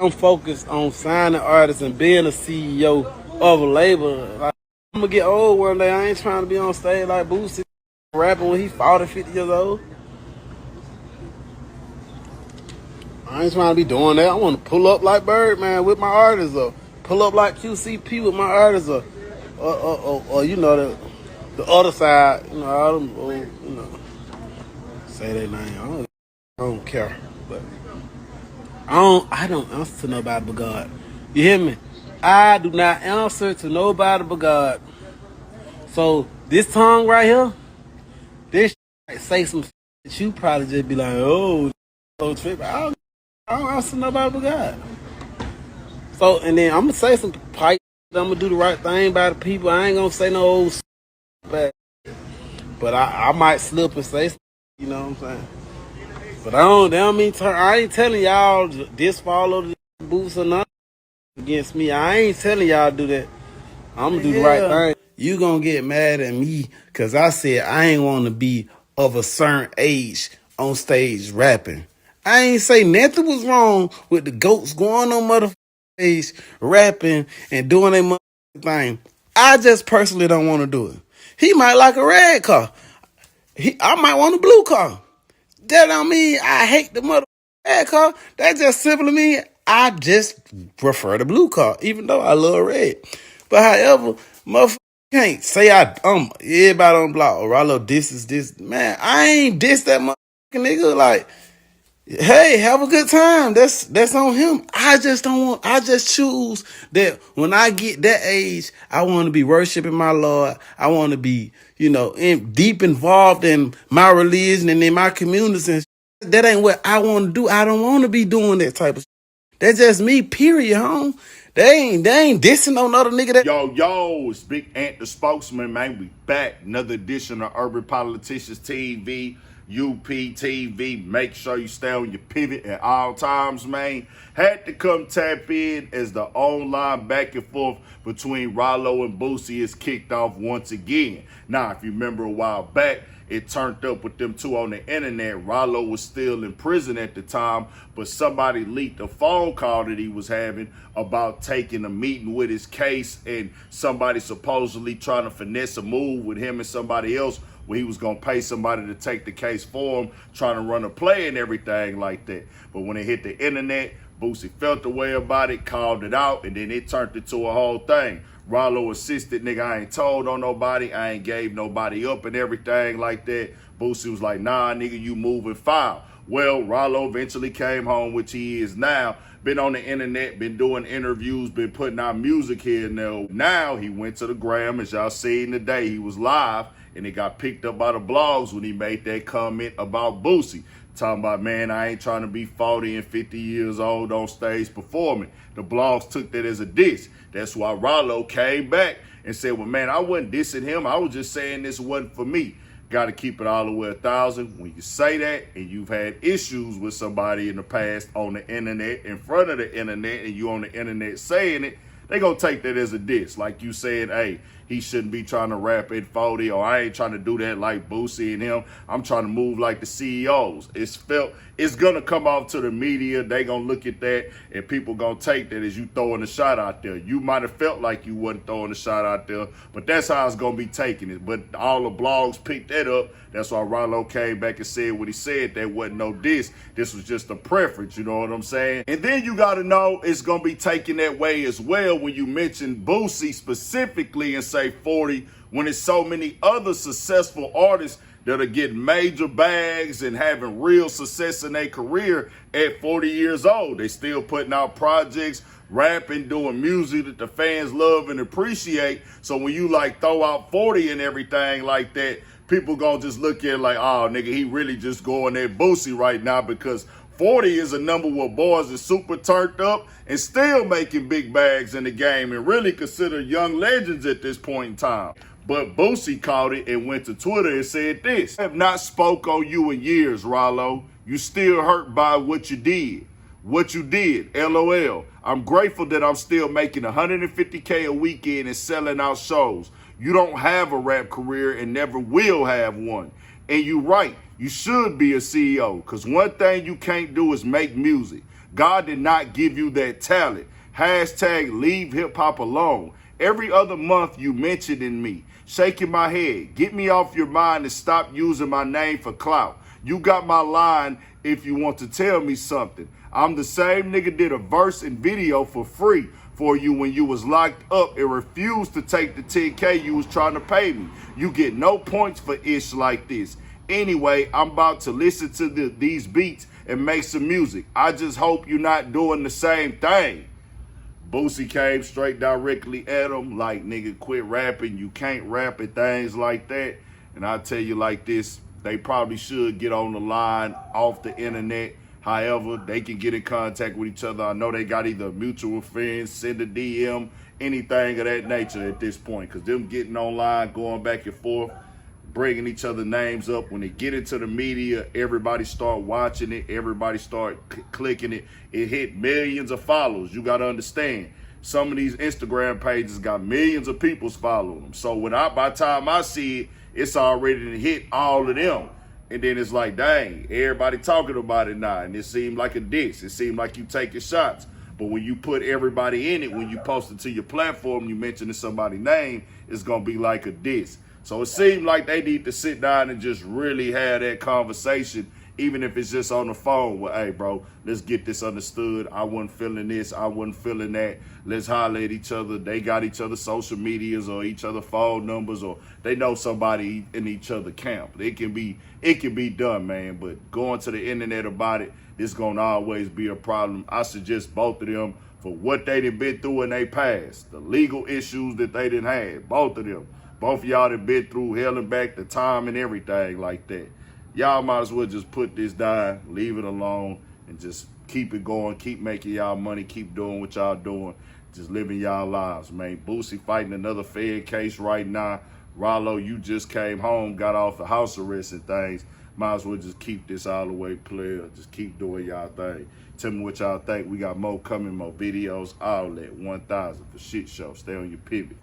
I'm focused on signing artists and being a CEO of a label. Like, I'm gonna get old one day. I ain't trying to be on stage like Boosie rapping when he 40, 50 years old. I ain't trying to be doing that. I want to pull up like Birdman with my artists, or pull up like QCP with my artists, or you know the other side. You know all them old, you know, say their name. I don't care, but I don't answer to nobody but God. You hear me? I do not answer to nobody but God. So this tongue right here, this might say some shit that you probably just be like, oh, so tripping. I don't answer to nobody but God. So and then I'm gonna say some pipe. I'm gonna do the right thing by the people. I ain't gonna say no old bad, but I might slip and say, you know what I'm saying. But They don't mean turn. I ain't telling y'all this follow the boots or nothing against me. I ain't telling y'all to do that. I'm gonna do the right thing. You gonna get mad at me because I said I ain't want to be of a certain age on stage rapping. I ain't say nothing was wrong with the goats going on motherfucking stage rapping and doing their motherfucking thing. I just personally don't want to do it. He might like a red car. I might want a blue car. That don't mean I hate the mother red car. That just simply mean I just prefer the blue car, even though I love red. But however, motherfucker can't say everybody on the block, or Ralo this is this. Man, I ain't diss that motherfucking nigga. Like, hey, have a good time. That's on him. I just don't want. I just choose that when I get that age, I want to be worshiping my Lord. I want to be, deep involved in my religion and in my communities. And that ain't what I want to do. I don't want to be doing that type of. That's just me. Period, home. They ain't dissing on other nigga. Yo, it's Big Ant the spokesman, man. We back. Another edition of Urban Politicians TV, UPTV. Make sure you stay on your pivot at all times, man. Had to come tap in as the online back and forth between Ralo and Boosie is kicked off once again. Now, if you remember a while back, it turned up with them two on the internet. Ralo was still in prison at the time, but somebody leaked a phone call that he was having about taking a meeting with his case, and somebody supposedly trying to finesse a move with him and somebody else where he was going to pay somebody to take the case for him, trying to run a play and everything like that. But when it hit the internet, Boosie felt the way about it, called it out, and then it turned into a whole thing. Ralo insisted, nigga, I ain't told on nobody. I ain't gave nobody up and everything like that. Boosie was like, nah, nigga, you moving foul. Well, Ralo eventually came home, which he is now. Been on the internet, been doing interviews, been putting out music here and there. Now he went to the gram, as y'all seen today. He was live, and it got picked up by the blogs when he made that comment about Boosie. Talking about, man, I ain't trying to be 40 and 50 years old on stage performing. The blogs took that as a diss. That's why Ralo came back and said, well, man, I wasn't dissing him. I was just saying this wasn't for me. Got to keep it all the way 1,000. When you say that and you've had issues with somebody in the past on the internet, in front of the internet, and you on the internet saying it, they gonna take that as a diss. Like you said, hey, he shouldn't be trying to rap at 40, or I ain't trying to do that like Boosie and him. I'm trying to move like the CEOs. It's gonna come off to the media. They gonna look at that, and people gonna take that as you throwing a shot out there. You might have felt like you wasn't throwing a shot out there, but that's how it's gonna be taking it. But all the blogs picked that up. That's why Ralo came back and said what he said. That wasn't no diss. This was just a preference, you know what I'm saying? And then you gotta know it's gonna be taken that way as well when you mention Boosie specifically and say 40, when it's so many other successful artists that are getting major bags and having real success in their career at 40 years old. They still putting out projects, rapping, doing music that the fans love and appreciate. So when you like throw out 40 and everything like that, people gonna just look at it like, oh, nigga, he really just going at Boosie right now, because 40 is a number where boys are super turned up and still making big bags in the game and really considered young legends at this point in time. But Boosie caught it and went to Twitter and said this: I have not spoke on you in years, Ralo. You still hurt by what you did. What you did, LOL. I'm grateful that I'm still making $150K a weekend and selling out shows. You don't have a rap career and never will have one. And you're right, you should be a CEO, because one thing you can't do is make music. God did not give you that talent. Hashtag leave hip hop alone. Every other month you mentioning me, shaking my head. Get me off your mind and stop using my name for clout. You got my line if you want to tell me something. I'm the same nigga did a verse and video for free for you when you was locked up and refused to take the 10K you was trying to pay me. You get no points for ish like this. Anyway, I'm about to listen to these beats and make some music. I just hope you're not doing the same thing. Boosie came straight directly at him like, nigga, quit rapping. You can't rap and things like that. And I tell you like this, they probably should get on the line off the internet. However, they can get in contact with each other. I know they got either mutual friends, send a DM, anything of that nature at this point. Because them getting online, going back and forth, bringing each other names up. When they get into the media, everybody start watching it. Everybody start clicking it. It hit millions of followers. You got to understand. Some of these Instagram pages got millions of people following them. So by the time I see it, it's already hit all of them. And then it's like, dang, everybody talking about it now. And it seemed like a diss. It seemed like you taking shots. But when you put everybody in it, when you post it to your platform, you mention somebody's name, it's going to be like a diss. So it seemed like they need to sit down and just really have that conversation, even if it's just on the phone. Well, hey, bro, let's get this understood. I wasn't feeling this. I wasn't feeling that. Let's holler at each other. They got each other's social medias or each other phone numbers, or they know somebody in each other camp. It can be done, man. But going to the internet about it, it's going to always be a problem. I suggest both of them for what they done been through in their past, the legal issues that they done had, both of them. Both of y'all done been through hell and back, the time and everything like that. Y'all might as well just put this down, leave it alone, and just keep it going, keep making y'all money, keep doing what y'all doing, just living y'all lives, man. Boosie fighting another Fed case right now. Ralo, you just came home, got off the house arrest and things. Might as well just keep this all the way, player. Just keep doing y'all thing. Tell me what y'all think. We got more coming, more videos, all that. 1,000 for shit show. Stay on your pivot.